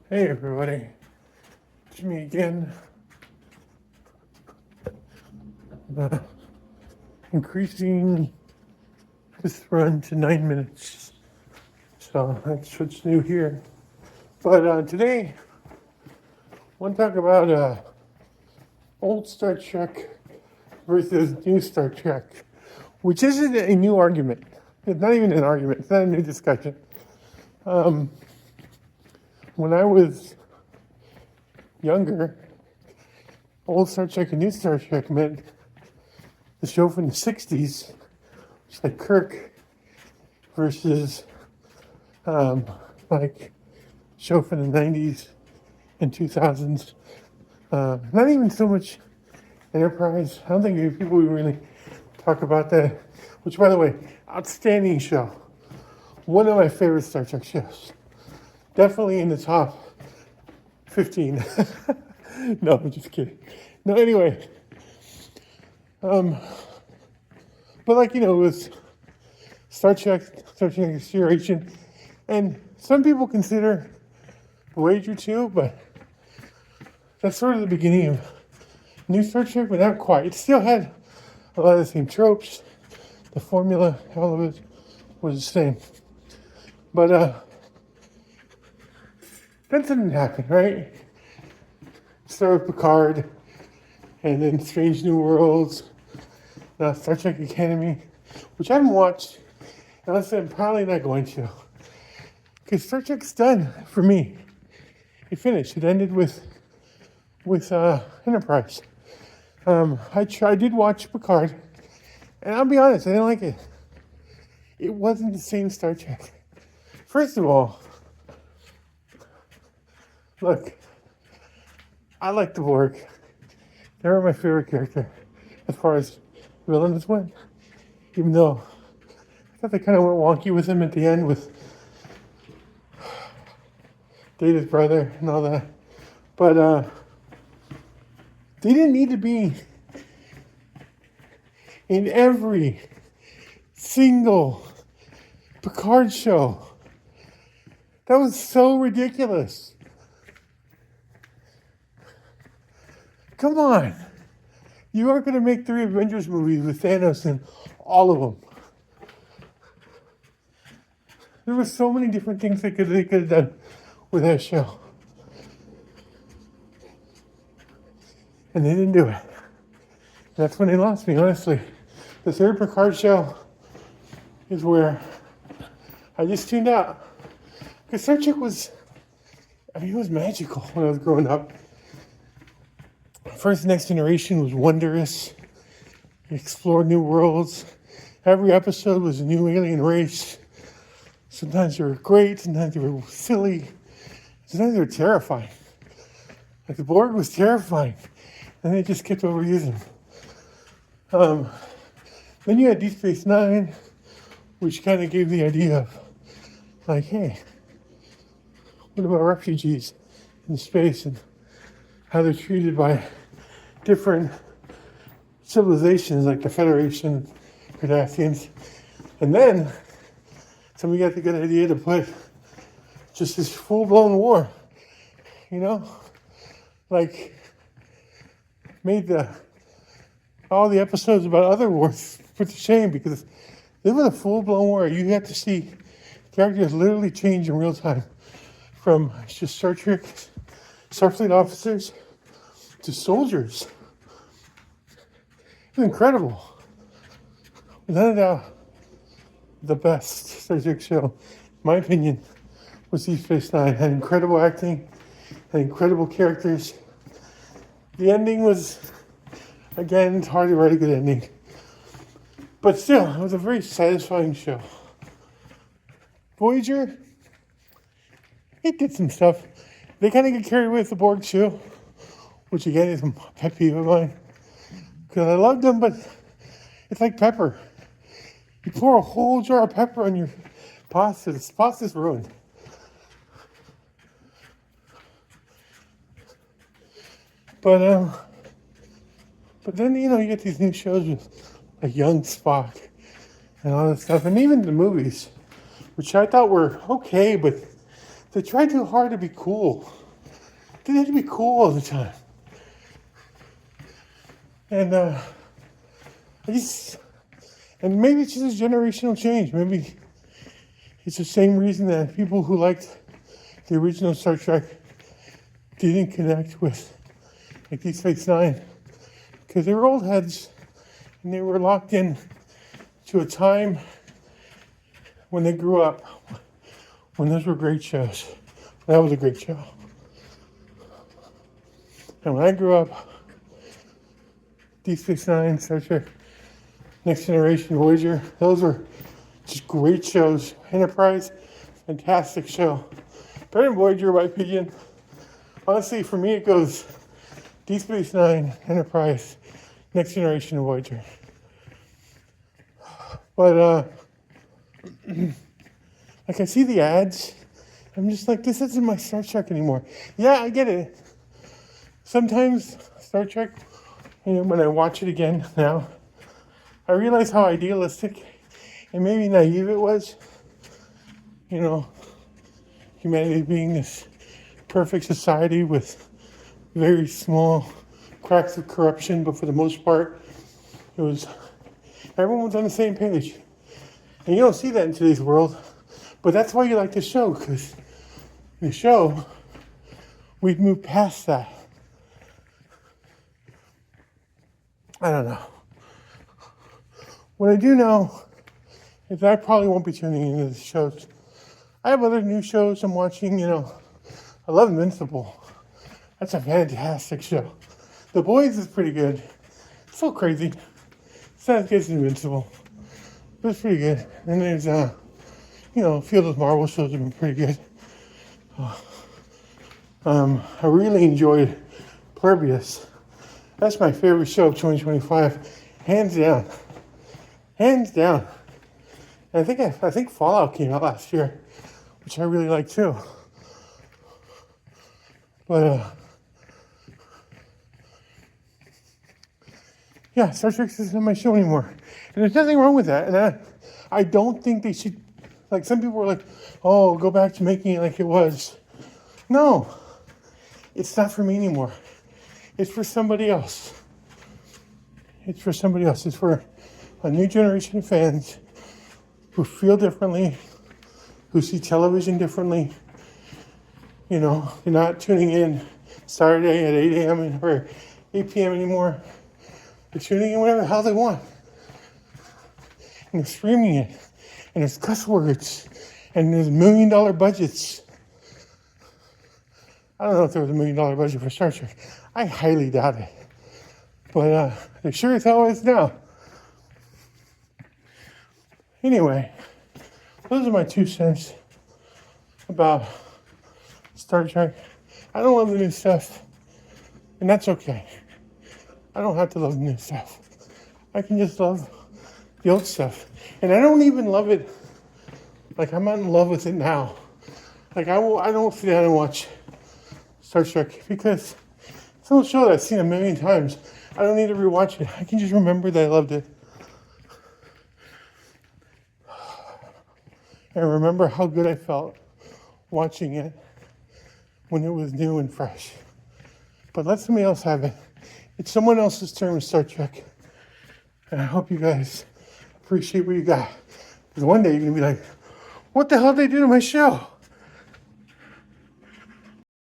Hey everybody, it's me again. Uh, Increasing this run to 9 minutes. So that's what's new here. But today, I want to talk about old Star Trek versus new Star Trek, which isn't a new argument. It's not even an argument, it's not a new discussion. When I was younger, old Star Trek and new Star Trek meant the show from the 60s, it's like Kirk versus like show from the 90s and 2000s. Not even so much Enterprise. I don't think people really talk about that. Which, by the way, outstanding show. One of my favorite Star Trek shows. Definitely in the top 15. No, I'm just kidding. No, anyway. But it was Star Trek Next Generation, and some people consider Voyager too, but that's sort of the beginning of new Star Trek, but not quite. It still had a lot of the same tropes. The formula, all of it was the same. But then something happened, right? Started with Picard, and then Strange New Worlds, now Star Trek Academy, which I haven't watched. And honestly, I'm probably not going to. Because Star Trek's done for me. It finished. It ended with Enterprise. I did watch Picard, and I'll be honest, I didn't like it. It wasn't the same Star Trek. First of all, look, I like the Borg. They were my favorite character as far as villains went. Even though I thought they kind of went wonky with him at the end with Data's brother and all that. But they didn't need to be in every single Picard show. That was so ridiculous. Come on. You aren't going to make 3 Avengers movies with Thanos in all of them. There were so many different things they could have done with that show. And they didn't do it. That's when they lost me, honestly. The 3rd Picard show is where I just tuned out. Because Star Trek was magical when I was growing up. First Next Generation was wondrous. It explored new worlds. Every episode was a new alien race. Sometimes they were great, sometimes they were silly, sometimes they were terrifying. Like the Borg was terrifying, and they just kept overusing them. Then you had Deep Space Nine, which kind of gave the idea of, like, hey, what about refugees in space and how they're treated by different civilizations like the Federation, Cardassians. And then somebody got the good idea to put just this full-blown war, like made all the episodes about other wars put to shame, because this was a full-blown war. You had to see characters literally change in real time from just Star Trek, Starfleet officers to soldiers. It was incredible. Without a doubt, the best Star Trek show, in my opinion, was Deep Space Nine. Had incredible acting, had incredible characters. The ending was, again, it's hard to write a good ending. But still, it was a very satisfying show. Voyager, it did some stuff. They kind of get carried away with the Borg too, which again is a pet peeve of mine. Because I loved them, but it's like pepper. You pour a whole jar of pepper on your pasta, the pasta's ruined. But then, you get these new shows with a young Spock and all that stuff. And even the movies, which I thought were okay, but they try too hard to be cool. They had to be cool all the time. And and maybe it's just a generational change. Maybe it's the same reason that people who liked the original Star Trek didn't connect with like Deep Space Nine, because they were old heads and they were locked in to a time when they grew up, when those were great shows. That was a great show. And when I grew up, Deep Space Nine, Star Trek, Next Generation, Voyager, those were just great shows. Enterprise, fantastic show. Better than Voyager, in my opinion. Honestly, for me, it goes Deep Space Nine, Enterprise, Next Generation, Voyager. But, like, I see the ads. I'm just like, this isn't my Star Trek anymore. Yeah, I get it. Sometimes Star Trek, when I watch it again now, I realize how idealistic and maybe naive it was. Humanity being this perfect society with very small cracks of corruption, but for the most part, everyone was on the same page. And you don't see that in today's world, but that's why you like the show, because in the show, we've moved past that. I don't know. What I do know is that I probably won't be tuning into the shows. I have other new shows I'm watching, I love Invincible. That's a fantastic show. The Boys is pretty good. It's so crazy. It's not as good as Invincible, but it's pretty good. And there's, a few of those Marvel shows have been pretty good. I really enjoyed Plurbius. That's my favorite show of 2025, hands down. Hands down. And I think Fallout came out last year, which I really like too. But yeah, Star Trek isn't my show anymore, and there's nothing wrong with that. And I don't think they should. Like, some people were like, "Oh, go back to making it like it was." No, it's not for me anymore. It's for somebody else. It's for somebody else. It's for a new generation of fans who feel differently, who see television differently. They're not tuning in Saturday at 8 a.m. or 8 p.m. anymore. They're tuning in whenever the hell they want. And they're streaming it. And there's cuss words. And there's $1 million budgets. I don't know if there was $1 million budget for Star Trek. I highly doubt it. But there sure as hell is now. Anyway, those are my 2 cents about Star Trek. I don't love the new stuff, and that's okay. I don't have to love the new stuff. I can just love the old stuff. And I don't even love it, like, I'm not in love with it now. Like, I don't sit down and watch Star Trek because it's an old show that I've seen 1,000,000 times. I don't need to rewatch it. I can just remember that I loved it. And remember how good I felt watching it when it was new and fresh. But let somebody else have it. It's someone else's turn with Star Trek. And I hope you guys appreciate what you got. Because one day you're going to be like, what the hell did they do to my show?